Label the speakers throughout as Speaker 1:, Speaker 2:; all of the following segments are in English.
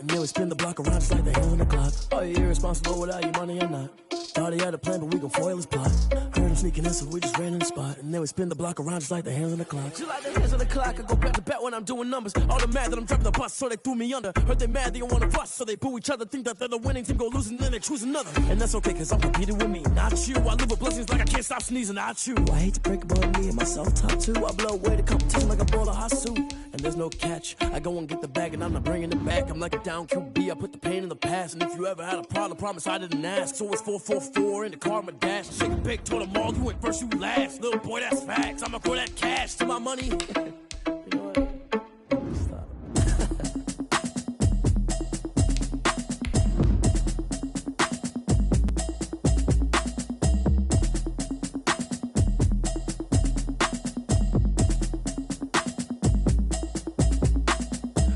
Speaker 1: And they would spin the block around just like the hands on the clock. Are you irresponsible without your money or not? Thought he had a plan, but we gon' foil his plot. Heard him sneaking in, so we just ran in the spot. And they would spin the block around just like the hands on the clock. Just like the hands on the clock, I go back to back when I'm doing numbers. All the mad that I'm driving the bus, so they threw me under. Heard they mad, they don't wanna bust, so they boo each other. Think that they're the winning team, go losing, then they choose another. And that's okay, cause I'm competing with me, not you. I live with blessings like I can't stop sneezing, not you. I hate to break it, but me and myself top two. I blow away the competition like a bowl of hot soup. And there's no catch, I go and get the bag and I'm not bringing it back. I'm like a down QB, I put the pain in the past. And if you ever had a problem, promise I didn't ask. So it's 4-4-4 in the car, my dash. Shake a big, told them all, you went first, you last. Little boy, that's facts, I'ma throw that cash to my money. You know what? Stop.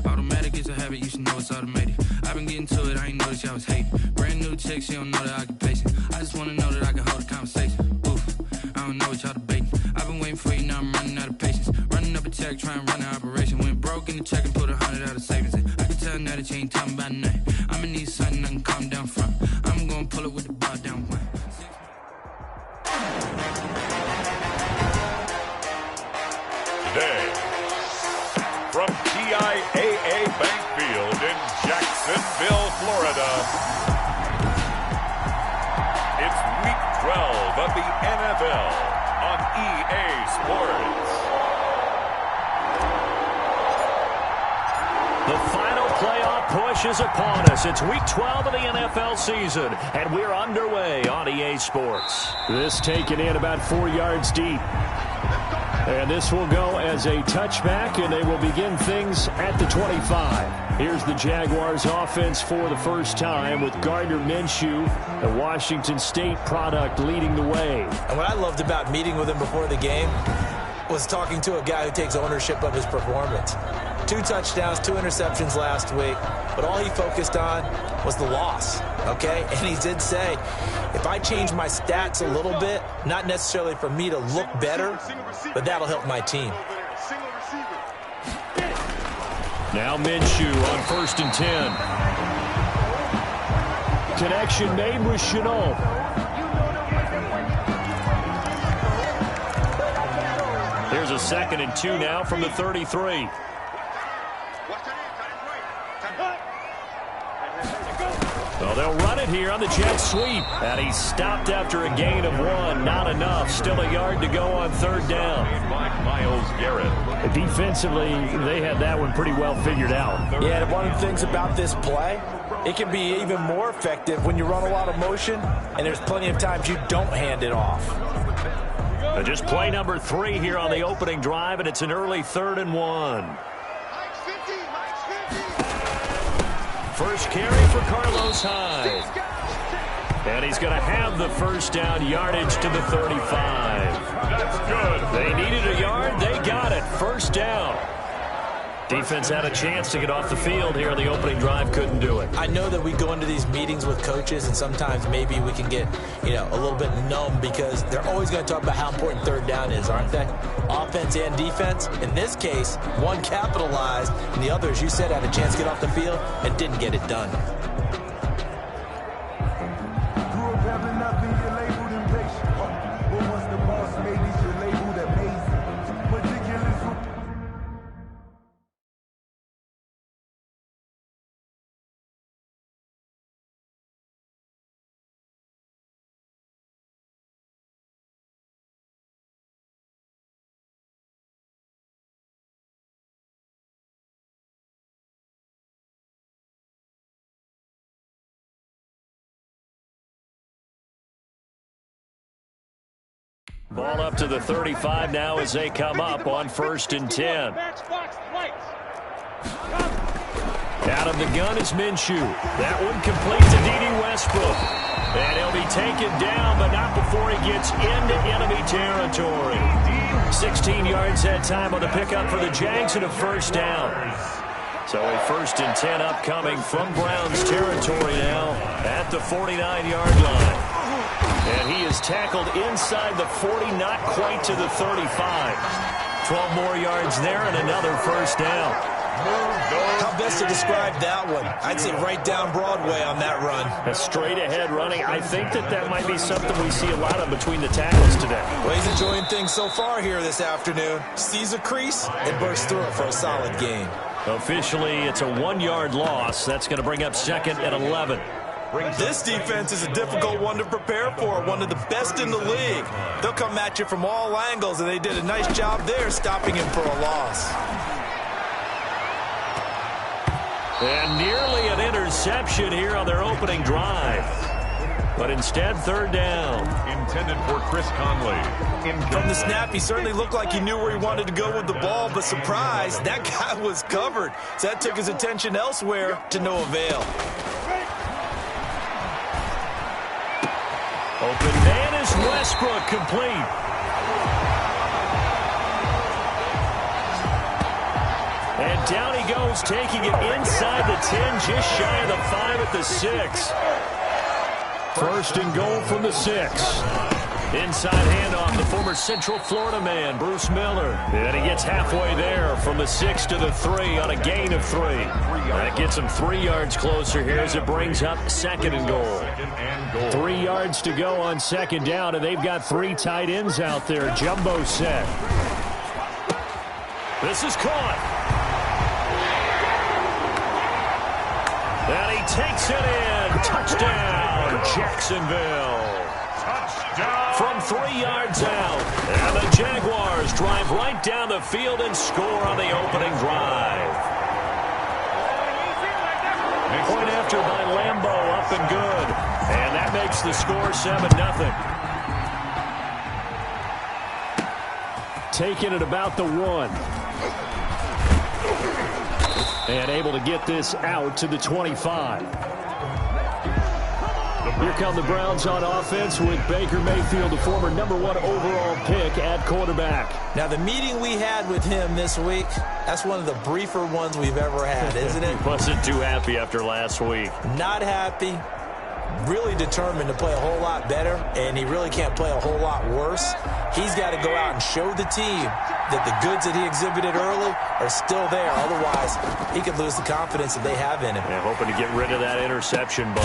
Speaker 2: Automatic is a habit, you should know it's automated. I've been getting to it, I ain't noticed y'all was hating. Brand new chick, she don't know the occupation. I just wanna know that I can hold a conversation. Oof, I don't know what y'all debating. I've been waiting for you, now I'm running out of patience. Running up a check, trying to run an operation. Went broke in the check and put 100 out of savings in. I can tell now that you ain't talking about nothing. I'ma need something I can calm down from. I'm gonna pull it with the bar down one.
Speaker 3: Today, from TIAA Bank Field in Jacksonville, Florida, it's Week 12 of the NFL on EA Sports.
Speaker 4: The final playoff push is upon us. It's Week 12 of the NFL season, and we're underway on EA Sports. This taken in about 4 yards deep. And this will go as a touchback, and they will begin things at the 25. Here's the Jaguars offense for the first time with Gardner Minshew, the Washington State product, leading the way.
Speaker 5: And what I loved about meeting with him before the game was talking to a guy who takes ownership of his performance. 2 touchdowns, 2 interceptions last week, but all he focused on was the loss, okay? And he did say, if I change my stats a little bit, not necessarily for me to look better, but that'll help my team.
Speaker 4: Now Minshew on 1st and 10. Connection made with Chenault. Here's a 2nd and 2 now from the 33. Well, they'll run it here on the jet sweep. And he's stopped after a gain of 1. Not enough. Still a yard to go on 3rd down.
Speaker 3: Myles Garrett.
Speaker 4: Defensively, they had that one pretty well figured out.
Speaker 5: Yeah, and one of the things about this play, it can be even more effective when you run a lot of motion, and there's plenty of times you don't hand it off.
Speaker 4: Just play number 3 here on the opening drive, and it's an early 3rd and 1. First carry for Carlos Hyde. And he's going to have the first down, yardage to the 35.
Speaker 3: That's good.
Speaker 4: They needed a yard. They got it. First down. Defense had a chance to get off the field here on the opening drive. Couldn't do it.
Speaker 5: I know that we go into these meetings with coaches, and sometimes maybe we can get, a little bit numb because they're always going to talk about how important 3rd down is, aren't they? Offense and defense. In this case, one capitalized, and the other, as you said, had a chance to get off the field and didn't get it done.
Speaker 4: Ball up to the 35 now as they come up on 1st and 10. Out of the gun is Minshew. That one complete to D.D. Westbrook. And he'll be taken down, but not before he gets into enemy territory. 16 yards that time on the pickup for the Jags and a first down. So a 1st and 10 upcoming from Browns territory now at the 49-yard line. And he is tackled inside the 40, not quite to the 35. 12 more yards there and another first down.
Speaker 5: How best to describe that one? I'd say right down Broadway on that run.
Speaker 4: A straight-ahead running. I think that might be something we see a lot of between the tackles today.
Speaker 5: Well, he's enjoying things so far here this afternoon. Sees a crease and bursts through it for a solid gain.
Speaker 4: Officially, it's a 1-yard loss. That's going to bring up second and 11.
Speaker 5: This defense is a difficult one to prepare for, one of the best in the league. They'll come at you from all angles, and they did a nice job there stopping him for a loss.
Speaker 4: And nearly an interception here on their opening drive. But instead, third down.
Speaker 3: Intended for Chris Conley.
Speaker 5: From the snap, he certainly looked like he knew where he wanted to go with the ball, but surprise, that guy was covered. So that took his attention elsewhere to no avail.
Speaker 4: Open man is Westbrook, complete. And down he goes, taking it inside the 10, just shy of the 5 at the 6. First and goal from the 6. Inside handoff, the former Central Florida man, Bruce Miller. And he gets halfway there from the 6 to the 3 on a gain of 3. That gets him 3 yards closer here as it brings up second and goal. 3 yards to go on second down, and they've got 3 tight ends out there. Jumbo set. This is caught. And he takes it in. Touchdown, Jacksonville. From 3 yards out. And the Jaguars drive right down the field and score on the opening drive. Point after by Lambeau, up and good. And that makes the score 7-0. Taking it about the 1. And able to get this out to the 25. Here come the Browns on offense with Baker Mayfield, the former #1 overall pick at quarterback.
Speaker 5: Now, the meeting we had with him this week, that's one of the briefer ones we've ever had, isn't it?
Speaker 4: He wasn't too happy after last week.
Speaker 5: Not happy. Really determined to play a whole lot better, and he really can't play a whole lot worse. He's got to go out and show the team that the goods that he exhibited early are still there. Otherwise, he could lose the confidence that they have in him.
Speaker 4: Yeah, hoping to get rid of that interception bug.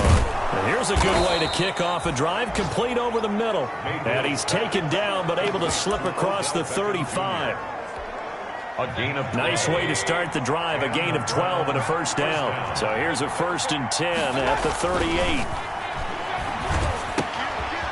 Speaker 4: And here's a good way to kick off a drive, complete over the middle. And he's taken down, but able to slip across the 35.
Speaker 3: A gain of 12.
Speaker 4: Nice way to start the drive, a gain of 12 and a first down. So here's a 1st and 10 at the 38.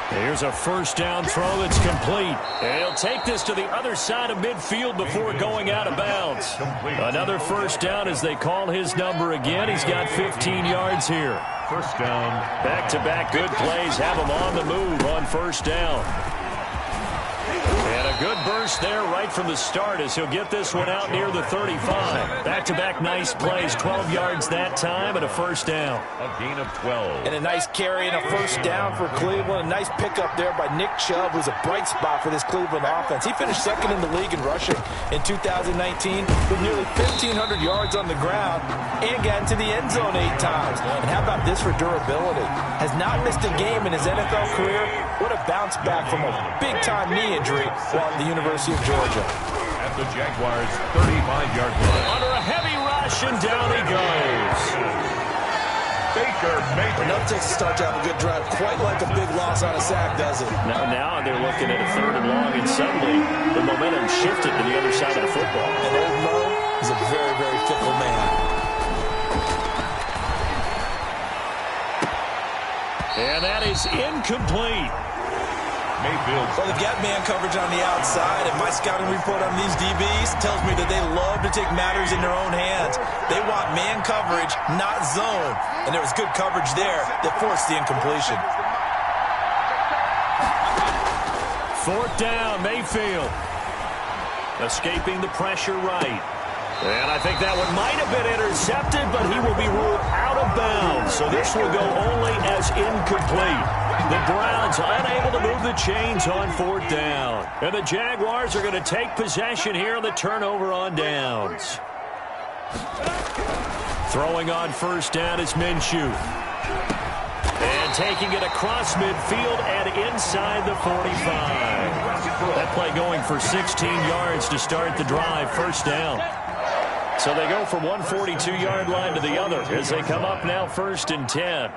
Speaker 4: Here's a first down throw that's complete. And he'll take this to the other side of midfield before going out of bounds. Another first down as they call his number again. He's got 15 yards here.
Speaker 3: First down.
Speaker 4: Back-to-back good plays have him on the move on first down. And a good burst there right from the start as he'll get this one out near the 35. Back-to-back nice plays, 12 yards that time and a first down.
Speaker 3: A gain of 12.
Speaker 5: And a nice carry and a first down for Cleveland. A nice pickup there by Nick Chubb, who's a bright spot for this Cleveland offense. He finished second in the league in rushing in 2019 with nearly 1,500 yards on the ground and got into the end zone 8 times. And how about this for durability? Has not missed a game in his NFL career. What a bounce back from a big-time knee injury while at the University of Georgia.
Speaker 3: At the Jaguars' 35-yard line.
Speaker 4: Under a heavy rush, and down he goes.
Speaker 3: Baker Mayfield.
Speaker 5: Enough takes to start to have a good drive. Quite like a big loss on a sack, does it?
Speaker 4: Now they're looking at a 3rd and long, and suddenly the momentum shifted to the other side of the football.
Speaker 5: And old Mo is a very, very fickle man.
Speaker 4: And that is incomplete.
Speaker 3: Mayfield.
Speaker 5: Well, they've got man coverage on the outside, and my scouting report on these DBs tells me that they love to take matters in their own hands. They want man coverage, not zone. And there was good coverage there that forced the incompletion.
Speaker 4: 4th down, Mayfield. Escaping the pressure right. And I think that one might have been intercepted, but he will be ruled out of bounds. So this will go only as incomplete. The Browns unable to move the chains on 4th down. And the Jaguars are going to take possession here on the turnover on downs. Throwing on first down is Minshew. And taking it across midfield and inside the 45. That play going for 16 yards to start the drive. First down. So they go from 142-yard line to the other as they come up now 1st and 10.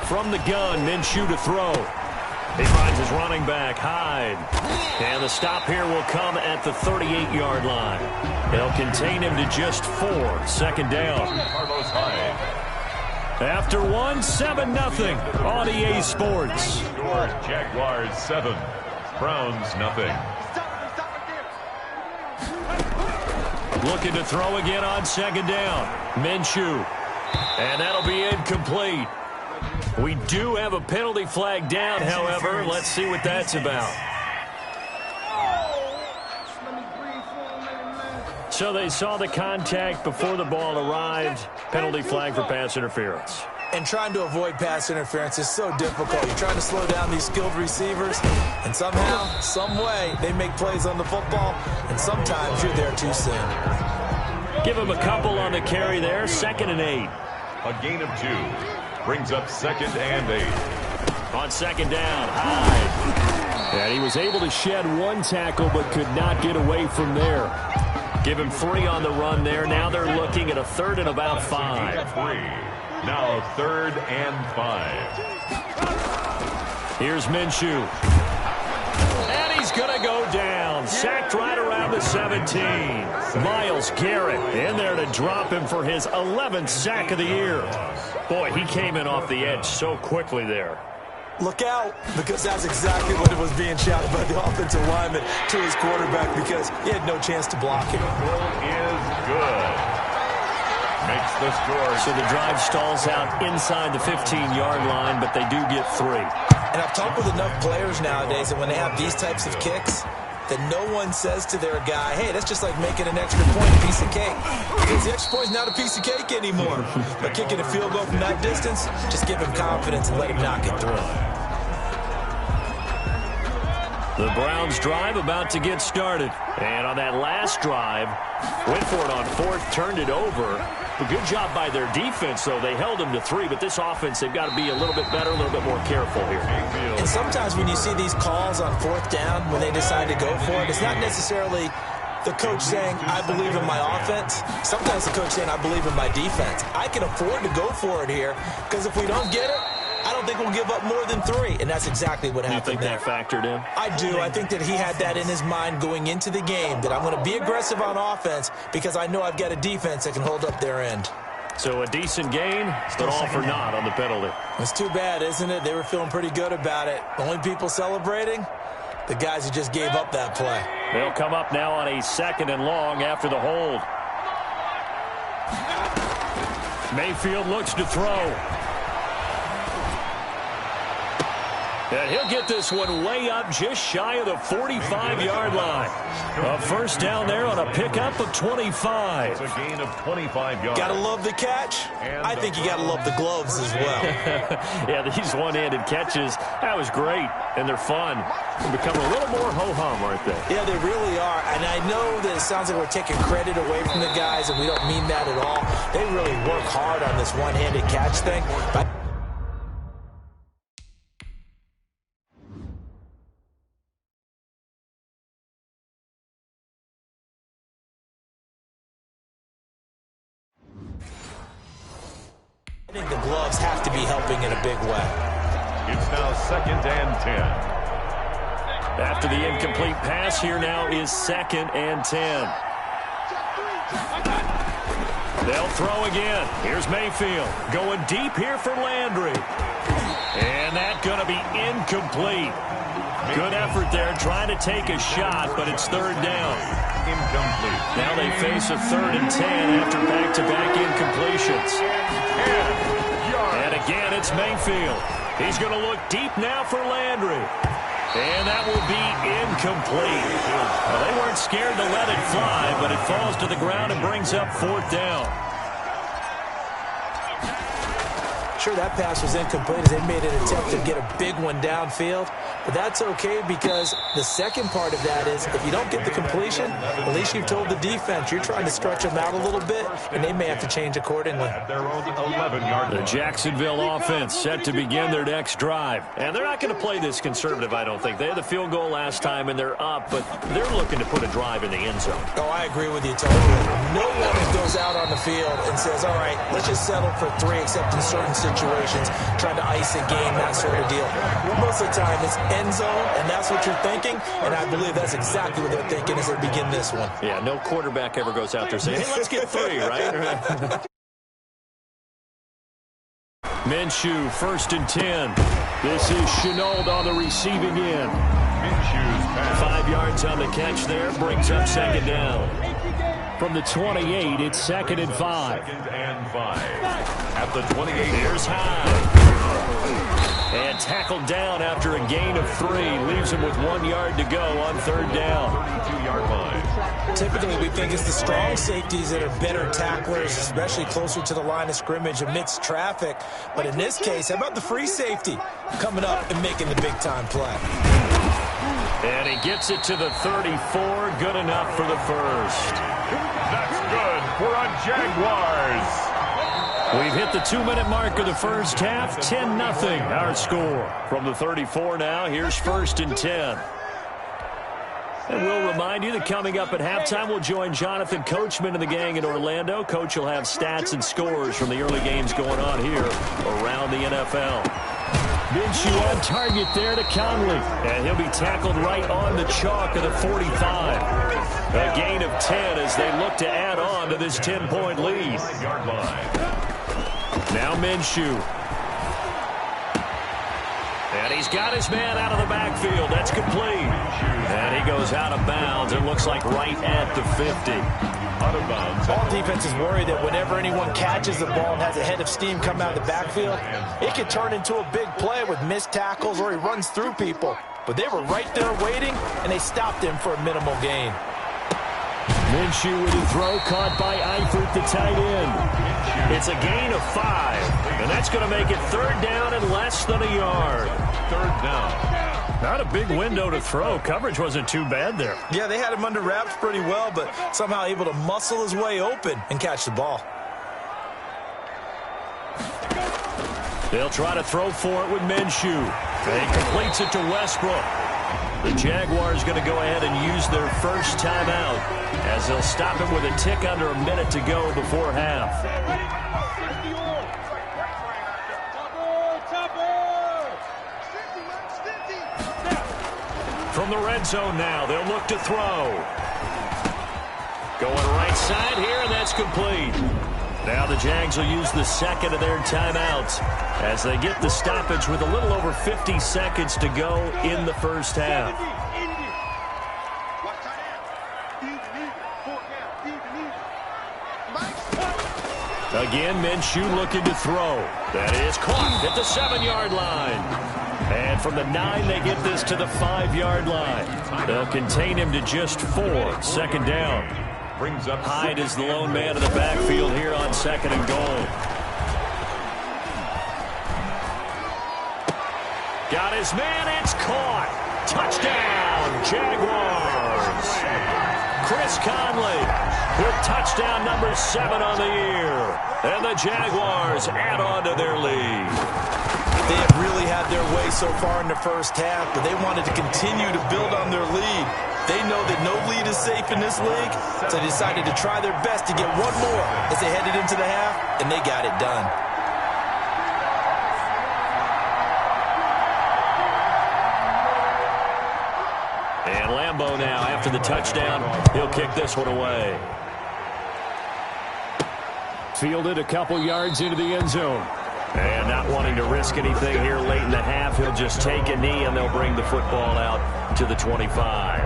Speaker 4: From the gun, Minshew to throw. He finds his running back, Hyde. And the stop here will come at the 38-yard line. They'll contain him to just 4. 2nd down.
Speaker 3: Carlos Hyde.
Speaker 4: After 1, 7-0 on EA Sports.
Speaker 3: Scores Jaguars 7, Browns 0.
Speaker 4: Looking to throw again on 2nd down. Minshew. And that'll be incomplete. We do have a penalty flag down, however. Let's see what that's about. So they saw the contact before the ball arrived. Penalty flag for pass interference.
Speaker 5: And trying to avoid pass interference is so difficult. You're trying to slow down these skilled receivers, and somehow, some way, they make plays on the football, and sometimes you're there too soon.
Speaker 4: Give him a couple on the carry there. 2nd and 8.
Speaker 3: A gain of 2 brings up 2nd and 8.
Speaker 4: On 2nd down, Hyde. And he was able to shed 1 tackle but could not get away from there. Give him 3 on the run there. Now they're looking at a 3rd and about 5.
Speaker 3: 3. Now 3rd and 5.
Speaker 4: Here's Minshew. And he's going to go down. Sacked right around the 17. Myles Garrett in there to drop him for his 11th sack of the year. Boy, he came in off the edge so quickly there.
Speaker 5: Look out, because that's exactly what it was being shouted by the offensive lineman to his quarterback, because he had no chance to block him.
Speaker 3: Is good. Makes the score.
Speaker 4: So the drive stalls out inside the 15-yard line, but they do get 3.
Speaker 5: And I've talked with enough players nowadays that when they have these types of kicks, that no one says to their guy, hey, that's just like making an extra point a piece of cake. Because the extra point's not a piece of cake anymore. But kicking a field goal from that distance, just give him confidence and let him knock it through.
Speaker 4: The Browns drive about to get started. And on that last drive, went for it on 4th, turned it over. A good job by their defense, though. They held them to 3, but this offense, they've got to be a little bit better, a little bit more careful here.
Speaker 5: And sometimes when you see these calls on 4th down, when they decide to go for it, it's not necessarily the coach saying, I believe in my offense. Sometimes the coach saying, I believe in my defense. I can afford to go for it here, because if we don't get it, I don't think we'll give up more than 3, and that's exactly what happened there.
Speaker 4: You think that factored in?
Speaker 5: I do. I think that he had that in his mind going into the game, that I'm going to be aggressive on offense because I know I've got a defense that can hold up their end.
Speaker 4: So a decent gain, but all for naught on the penalty.
Speaker 5: It's too bad, isn't it? They were feeling pretty good about it. The only people celebrating, the guys who just gave up that play.
Speaker 4: They'll come up now on a 2nd and long after the hold. Mayfield looks to throw. And he'll get this one way up just shy of the 45-yard line. A 1st down there on a pickup of 25.
Speaker 3: It's a gain of 25 yards.
Speaker 5: Gotta love the catch. I think you gotta love the gloves as well.
Speaker 4: Yeah, these one-handed catches, that was great, and they're fun. They become a little more ho-hum, aren't they?
Speaker 5: Yeah, they really are. And I know that it sounds like we're taking credit away from the guys, and we don't mean that at all. They really work hard on this one-handed catch thing. But I think the gloves have to be helping in a big way.
Speaker 3: It's now 2nd and 10.
Speaker 4: After the incomplete pass, here now is 2nd and 10. They'll throw again. Here's Mayfield going deep here for Landry. And that's going to be incomplete. Good effort there trying to take a shot, but it's 3rd down.
Speaker 3: Incomplete.
Speaker 4: Now they face a 3rd and 10 after back-to-back incompletions. And again, it's Mayfield. He's going to look deep now for Landry. And that will be incomplete. Well, they weren't scared to let it fly, but it falls to the ground and brings up 4th down.
Speaker 5: Sure, that pass was incomplete as they made an attempt to get a big one downfield. But that's okay because the second part of that is if you don't get the completion, at least you've told the defense you're trying to stretch them out a little bit, and they may have to change accordingly.
Speaker 4: The Jacksonville offense set to begin their next drive. And they're not going to play this conservative, I don't think. They had the field goal last time, and they're up, but they're looking to put a drive in the end zone.
Speaker 5: Oh, I agree with you totally. No one goes out on the field and says, all right, let's just settle for 3, except in certain situations, trying to ice a game, that sort of deal. Most of the time, it's end zone, and that's what you're thinking, and I believe that's exactly what they're thinking as they begin this one.
Speaker 4: Yeah, no quarterback ever goes out there saying, hey, let's get 3, right? Minshew, 1st and 10. This is Chenault on the receiving end. 5 yards on the catch there, brings up 2nd down. From the 28, it's 2nd and 5.
Speaker 3: 2nd and 5. At the 28.
Speaker 4: Here's Hyde. And tackled down after a gain of 3. Leaves him with 1 yard to go on 3rd down.
Speaker 3: 32-yard line.
Speaker 5: Typically, we think it's the strong safeties that are better tacklers, especially closer to the line of scrimmage amidst traffic. But in this case, how about the free safety coming up and making the big-time play?
Speaker 4: And he gets it to the 34. Good enough for the first.
Speaker 3: That's good. We're on Jaguars.
Speaker 4: We've hit the 2-minute mark of the first half. 10-0 our score. From the 34 now, here's 1st and 10. And we'll remind you that coming up at halftime, we'll join Jonathan Coachman and the gang in Orlando. Coach will have stats and scores from the early games going on here around the NFL. Minshew on target there to Conley. And he'll be tackled right on the chalk of the 45. A gain of 10 as they look to add on to this 10-point lead. Now Minshew. And he's got his man out of the backfield. That's complete. And he goes out of bounds. It looks like right at the 50.
Speaker 3: Out of bounds.
Speaker 5: All defenses worry that whenever anyone catches the ball and has a head of steam come out of the backfield, it could turn into a big play with missed tackles or he runs through people. But they were right there waiting, and they stopped him for a minimal gain.
Speaker 4: Minshew with a throw caught by Eifert, the tight end. It's a gain of 5, and that's going to make it 3rd down and less than a yard.
Speaker 3: 3rd down.
Speaker 4: Not a big window to throw. Coverage wasn't too bad there.
Speaker 5: Yeah, they had him under wraps pretty well, but somehow able to muscle his way open and catch the ball.
Speaker 4: They'll try to throw for it with Minshew. And he completes it to Westbrook. The Jaguars going to go ahead and use their first timeout as they'll stop him with a tick under a minute to go before half. From the red zone now, they'll look to throw. Going right side here, and that's complete. Now the Jags will use the 2nd of their timeouts as they get the stoppage with a little over 50 seconds to go in the first half. Again, Minshew looking to throw. That is caught at the 7-yard line. And from the 9, they get this to the 5-yard line. They'll contain him to just 4. 2nd down. Hyde is the lone man in the backfield here on 2nd and goal. Got his man, it's caught. Touchdown, Jaguars. Chris Conley with touchdown number 7 on the year. And the Jaguars add on to their lead.
Speaker 5: They have really had their way so far in the first half, but they wanted to continue to build on their lead. They know that no lead is safe in this league, so they decided to try their best to get one more as they headed into the half, and they got it done.
Speaker 4: And Lambeau now, after the touchdown, he'll kick this one away. Fielded a couple yards into the end zone. And not wanting to risk anything here late in the half, he'll just take a knee, and they'll bring the football out to the 25.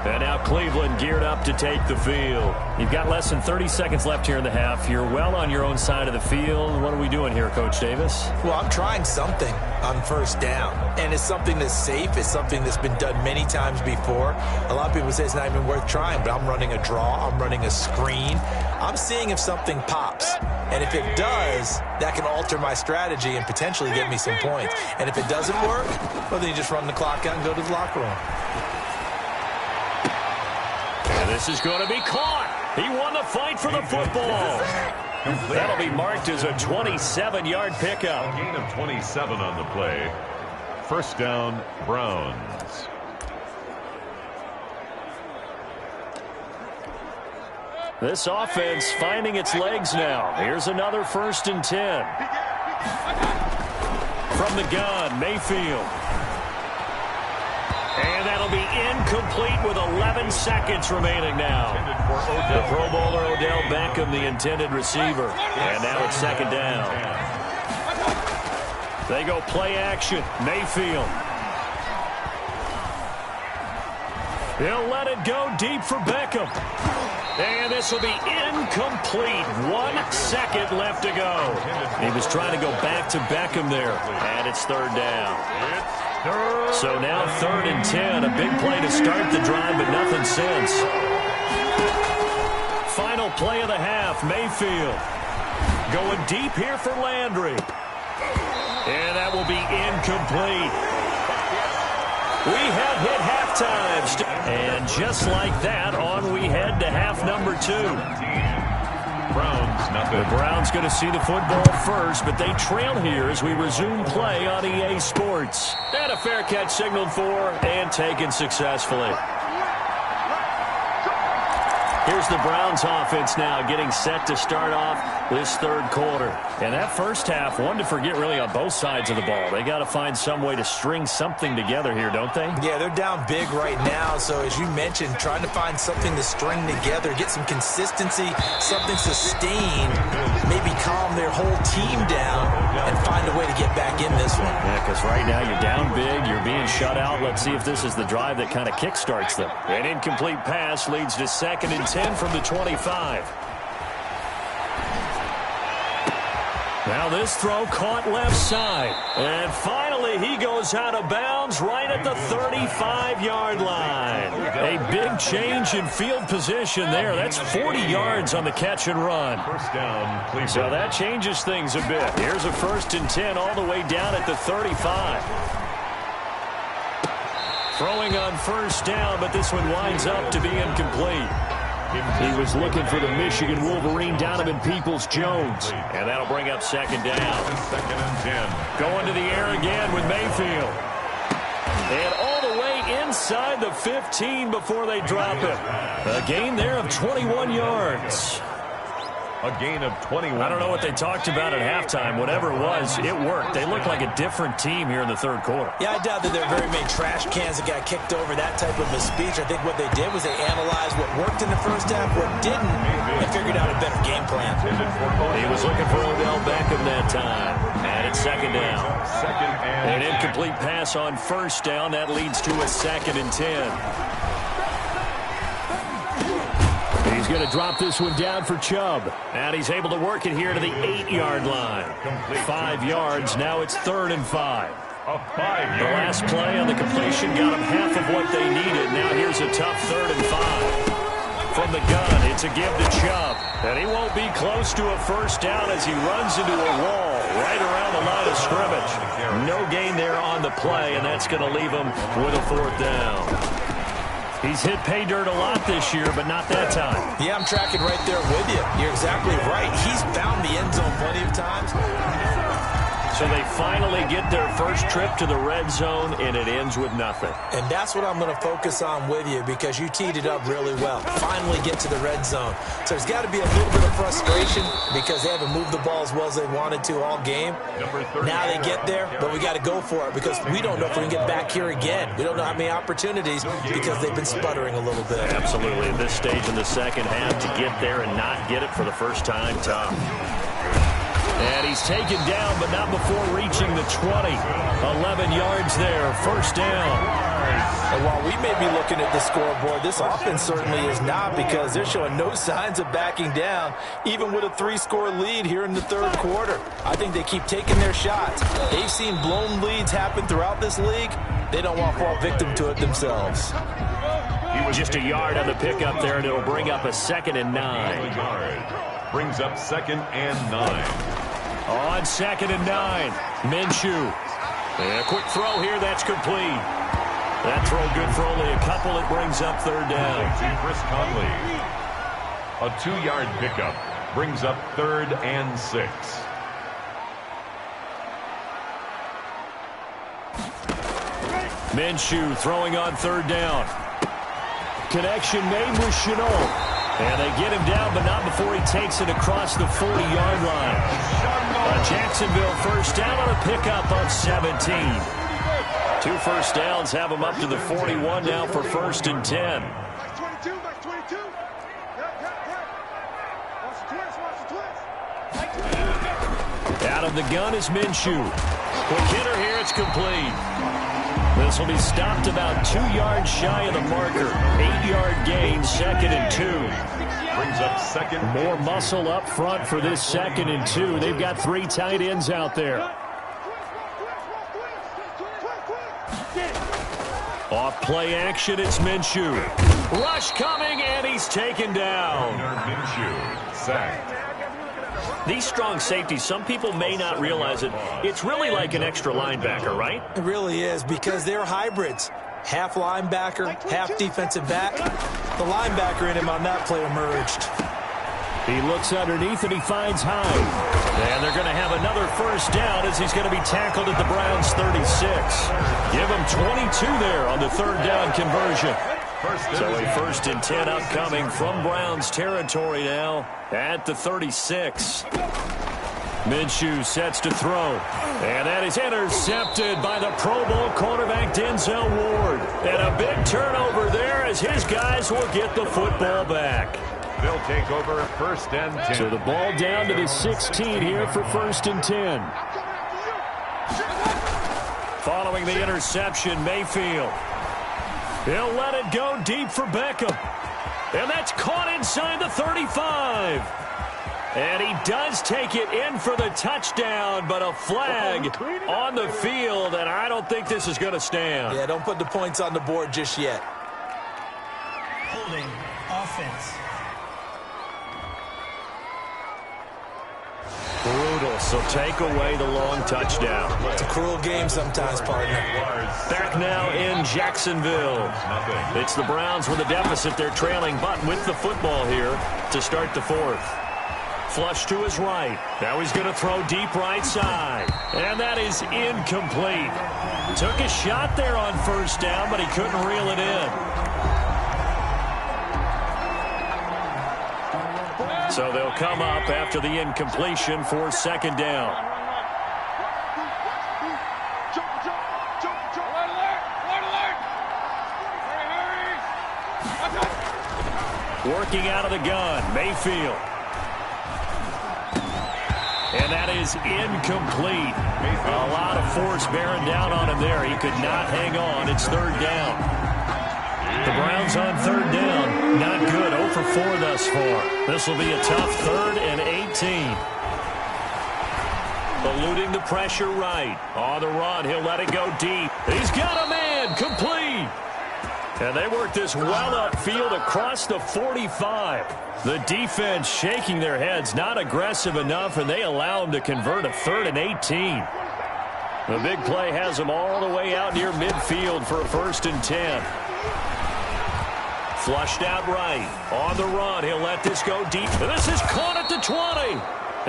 Speaker 4: And now Cleveland geared up to take the field. You've got less than 30 seconds left here in the half. You're well on your own side of the field. What are we doing here, Coach Davis?
Speaker 5: Well, I'm trying something on first down. And it's something that's safe. It's something that's been done many times before. A lot of people say it's not even worth trying, but I'm running a draw. I'm running a screen. I'm seeing if something pops. And if it does, that can alter my strategy and potentially get me some points. And if it doesn't work, well, then you just run the clock out and go to the locker room.
Speaker 4: And this is going to be caught. He won the fight for the football. That'll be marked as a 27-yard pickup.
Speaker 3: A gain of 27 on the play. First down, Browns.
Speaker 4: This offense finding its legs now. Here's another 1st and 10. From the gun, Mayfield. And that'll be incomplete with 11 seconds remaining now. The Pro Bowler Odell Beckham, the intended receiver. And now it's 2nd down. They go play action. Mayfield. He'll let it go deep for Beckham. And this will be incomplete. 1 second left to go. He was trying to go back to Beckham there. And it's 3rd down. So now 3rd and 10. A big play to start the drive, but nothing since. Final play of the half. Mayfield going deep here for Landry. And that will be incomplete. We have hit halftime. And just like that, on we head to half number 2.
Speaker 3: Browns, nothing.
Speaker 4: The Browns going to see the football first, but they trail here as we resume play on EA Sports. And a fair catch signaled for and taken successfully. Here's the Browns offense now getting set to start off this 3rd quarter. And that first half, one to forget really on both sides of the ball. They got to find some way to string something together here, don't they?
Speaker 5: Yeah, they're down big right now. So as you mentioned, trying to find something to string together, get some consistency, something sustained, maybe calm their whole team down and find a way to get back in this one.
Speaker 4: Yeah, because right now you're down big, you're being shut out. Let's see if this is the drive that kind of kickstarts them. An incomplete pass leads to 2nd and 10 from the 25. Now this throw caught left side. And finally he goes out of bounds right at the 35-yard line. A big change in field position there. That's 40 yards on the catch and run.
Speaker 3: First down, Cleveland.
Speaker 4: So that changes things a bit. Here's a 1st and 10 all the way down at the 35. Throwing on 1st down, but this one winds up to be incomplete. He was looking for the Michigan Wolverine, Donovan Peoples-Jones. And that'll bring up 2nd down.
Speaker 3: 2nd and 10.
Speaker 4: Going to the air again with Mayfield. And all the way inside the 15 before they drop it. A gain there of 21 yards.
Speaker 3: A gain of 21.
Speaker 4: I don't know what they talked about at halftime. Whatever it was, it worked. They look like a different team here in the 3rd quarter.
Speaker 5: Yeah, I doubt that there are very many trash cans that got kicked over, that type of a speech. I think what they did was they analyzed what worked in the first half, what didn't, and figured out a better game plan.
Speaker 4: He was looking for Odell Beckham that time. And it's 2nd down. An incomplete pass on 1st down. That leads to a 2nd and 10. He's going to drop this one down for Chubb. And he's able to work it here to the 8-yard line. 5 yards. Now it's 3rd and 5. The last play on the completion got them half of what they needed. Now here's a tough 3rd and 5. From the gun, it's a give to Chubb. And he won't be close to a 1st down as he runs into a wall right around the line of scrimmage. No gain there on the play, and that's going to leave him with a 4th down. He's hit pay dirt a lot this year, but not that time.
Speaker 5: Yeah, I'm tracking right there with you. You're exactly right. He's found the end zone plenty of times.
Speaker 4: So they finally get their first trip to the red zone, and it ends with nothing.
Speaker 5: And that's what I'm going to focus on with you because you teed it up really well. Finally get to the red zone. So there's got to be a little bit of frustration because they haven't moved the ball as well as they wanted to all game. Now they get there, but we got to go for it because we don't know if we can get back here again. We don't know how many opportunities because they've been sputtering a little bit.
Speaker 4: Absolutely. At this stage in the second half, to get there and not get it for the first time, tough. And he's He's taken down, but not before reaching the 20. 11 yards there, first down.
Speaker 5: And while we may be looking at the scoreboard, this offense certainly is not, because they're showing no signs of backing down, even with a 3-score lead here in the third quarter. I think they keep taking their shots. They've seen blown leads happen throughout this league. They don't want to fall victim to it themselves.
Speaker 4: Just a yard on the pickup there, and it'll bring up a 2nd and 9.
Speaker 3: Brings up 2nd and 9.
Speaker 4: On 2nd and 9, Minshew. And a quick throw here, that's complete. That throw good for only a couple. It brings up 3rd down.
Speaker 3: Chris Conley. A 2-yard pickup brings up 3rd and 6.
Speaker 4: Minshew throwing on 3rd down. Connection made with Shenault. And they get him down, but not before he takes it across the 40-yard line. A Jacksonville first down on a pickup of 17. 2 first downs have him up to the 41 now for 1st and 10. Out of the gun is Minshew. Quick hitter here, it's complete. This will be stopped about 2 yards shy of the marker. 8-yard gain, 2nd and 2.
Speaker 3: Brings up 2nd.
Speaker 4: More muscle up front for this 2nd and 2. They've got 3 tight ends out there. Off play action, it's Minshew. Rush coming, and he's taken down.
Speaker 3: Minshew sacked.
Speaker 4: These strong safeties, some people may not realize it. It's really like an extra linebacker, right?
Speaker 5: It really is, because they're hybrids. Half linebacker, half defensive back. The linebacker in him on that play emerged.
Speaker 4: He looks underneath and he finds Hyde. And they're going to have another first down as he's going to be tackled at the Browns' 36. Give him 22 there on the 3rd down conversion. So a 1st and 10 upcoming from Browns territory now at the 36. Minshew sets to throw. And that is intercepted by the Pro Bowl cornerback Denzel Ward. And a big turnover there as his guys will get the football back.
Speaker 3: They'll take over 1st and 10.
Speaker 4: So the ball down to the 16 here for 1st and 10. Following the interception, Mayfield. He'll let it go deep for Beckham. And that's caught inside the 35. And he does take it in for the touchdown, but a flag on the field, and I don't think this is going to stand.
Speaker 5: Yeah, don't put the points on the board just yet.
Speaker 6: Holding offense.
Speaker 4: Brutal, so take away the long touchdown.
Speaker 5: It's a cruel game sometimes, partner.
Speaker 4: Back now in Jacksonville. It's the Browns with a deficit. They're trailing, but with the football here to start the 4th. Flush to his right. Now he's going to throw deep right side. And that is incomplete. Took a shot there on 1st down, but he couldn't reel it in. So they'll come up after the incompletion for 2nd down. Working out of the gun, Mayfield. And that is incomplete. A lot of force bearing down on him there. He could not hang on. It's 3rd down. The Browns on 3rd down. Not good. 0 for 4 thus far. This will be a tough 3rd and 18. Eluding the pressure right. On the run, he'll let it go deep. He's got a man. Complete. And they work this well upfield across the 45. The defense shaking their heads, not aggressive enough, and they allow him to convert a 3rd and 18. The big play has him all the way out near midfield for a 1st and 10. Flushed out right. On the run, he'll let this go deep. And this is caught at the 20.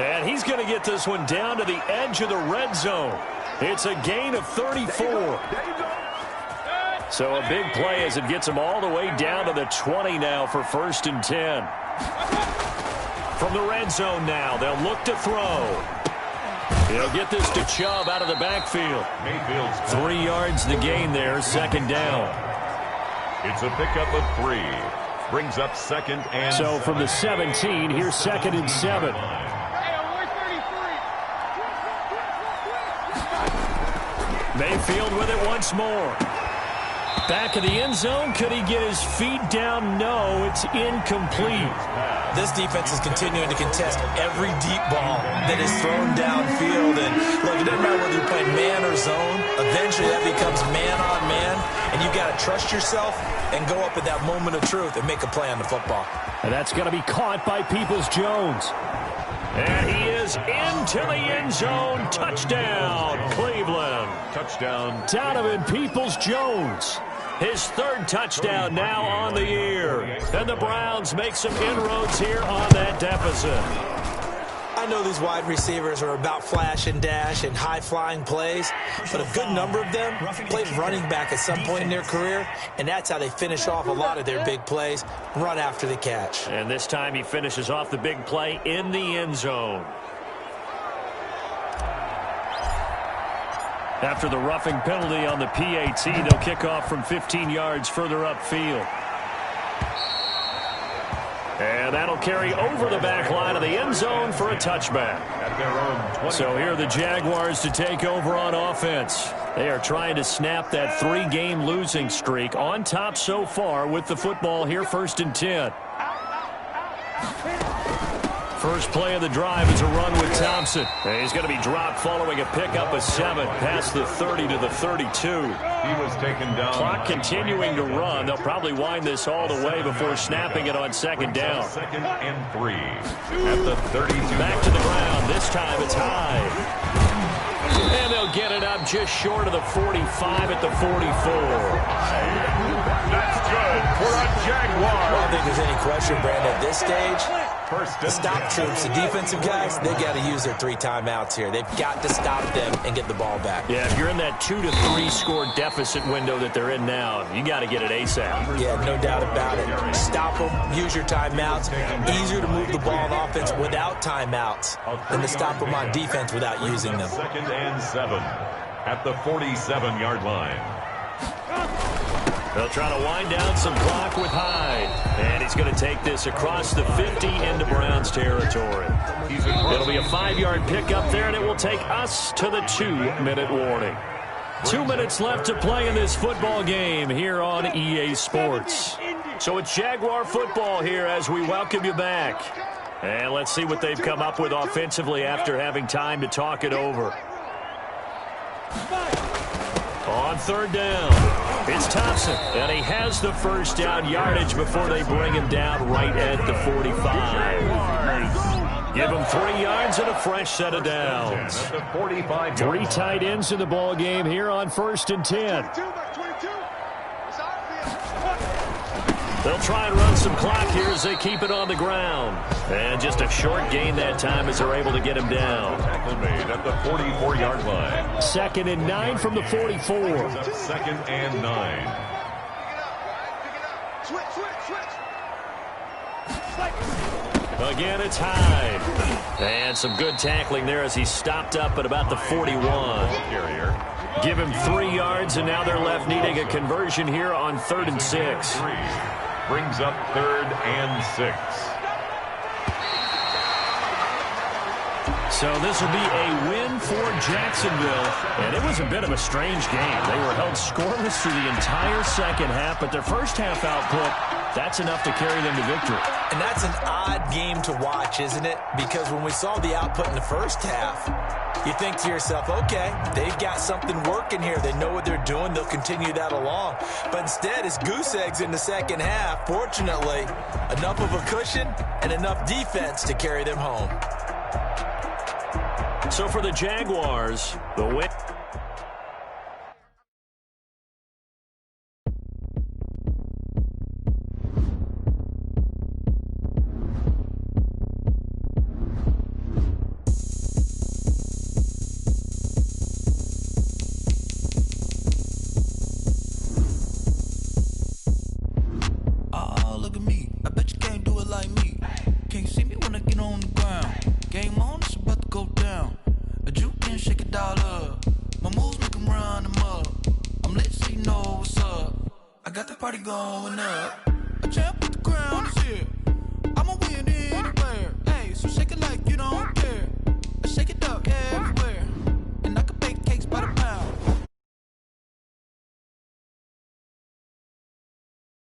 Speaker 4: And he's going to get this one down to the edge of the red zone. It's a gain of 34. So a big play as it gets him all the way down to the 20 now for 1st and 10. From the red zone now, they'll look to throw. He'll get this to Chubb out of the backfield. 3 yards the gain there, 2nd down.
Speaker 3: It's a pickup of 3. Brings up 2nd and
Speaker 4: so from the 17, here's 2nd and 7. Mayfield with it once more. Back of the end zone. Could he get his feet down? No, it's incomplete.
Speaker 5: This defense is continuing to contest every deep ball that is thrown downfield. And look, it doesn't matter whether you're playing man or zone. Eventually that becomes man on man. And you've got to trust yourself and go up at that moment of truth and make a play on the football.
Speaker 4: And that's going to be caught by Peoples-Jones. And he is into the end zone. Touchdown, Cleveland.
Speaker 3: Touchdown.
Speaker 4: Donovan Peoples-Jones. His third touchdown now on the year. And the Browns make some inroads here on that deficit.
Speaker 5: I know these wide receivers are about flash and dash and high-flying plays, but a good number of them played running back at some point in their career, and that's how they finish off a lot of their big plays, run after the catch.
Speaker 4: And this time he finishes off the big play in the end zone. After the roughing penalty on the PAT, they'll kick off from 15 yards further upfield. And that'll carry over the back line of the end zone for a touchback. So here are the Jaguars to take over on offense. They are trying to snap that 3-game losing streak, on top so far with the football here, 1st and 10. First play of the drive is a run with Thompson. And he's going to be dropped following a pickup of 7 past the 30 to the 32.
Speaker 3: He was taken down.
Speaker 4: Clock continuing to run. They'll probably wind this all the way before snapping it on second down.
Speaker 3: 2nd and 3 at the 32.
Speaker 4: Back to the ground. This time it's high. And they'll get it up just short of the 45 at the 44.
Speaker 3: That's good for a Jaguar.
Speaker 5: I don't think there's any question, Brandon, at this stage. The stop troops, the defensive guys, they got to use their 3 timeouts here. They've got to stop them and get the ball back.
Speaker 4: Yeah, if you're in that 2 to 3 score deficit window that they're in now, you got to get it ASAP.
Speaker 5: Yeah, no doubt about it. Stop them, use your timeouts. Easier to move the ball on offense without timeouts than to stop them on defense without using them.
Speaker 3: 2nd and 7 at the 47-yard line.
Speaker 4: They'll try to wind down some clock with Hyde. And he's going to take this across the 50 into Browns territory. It'll be a 5-yard pickup there, and it will take us to the 2-minute warning. 2 minutes left to play in this football game here on EA Sports. So it's Jaguar football here as we welcome you back. And let's see what they've come up with offensively after having time to talk it over. On 3rd down, it's Thompson, and he has the first down yardage before they bring him down right at the 45. Give him 3 yards and a fresh set of downs. 3 tight ends in the ball game here on 1st and 10. They'll try and run some clock here as they keep it on the ground. And just a short gain that time as they're able to get him down.
Speaker 3: Tackle made at the 44-yard line.
Speaker 4: 2nd and 9 from the 44.
Speaker 3: 2nd and 9.
Speaker 4: Again, it's Hyde. And some good tackling there as he stopped up at about the 41. Give him 3 yards, and now they're left needing a conversion here on 3rd and 6.
Speaker 3: Brings up 3rd and 6.
Speaker 4: So this will be a win for Jacksonville. And it was a bit of a strange game. They were held scoreless through the entire second half, but their first half output, that's enough to carry them to victory.
Speaker 5: And that's an odd game to watch, isn't it? Because when we saw the output in the first half, you think to yourself, okay, they've got something working here. They know what they're doing. They'll continue that along. But instead, it's goose eggs in the second half. Fortunately, enough of a cushion and enough defense to carry them home.
Speaker 4: So for the Jaguars, the win.
Speaker 7: Going up, a champ with the crown is here. I'ma win anywhere. Hey, so shake it like you don't care. Shake it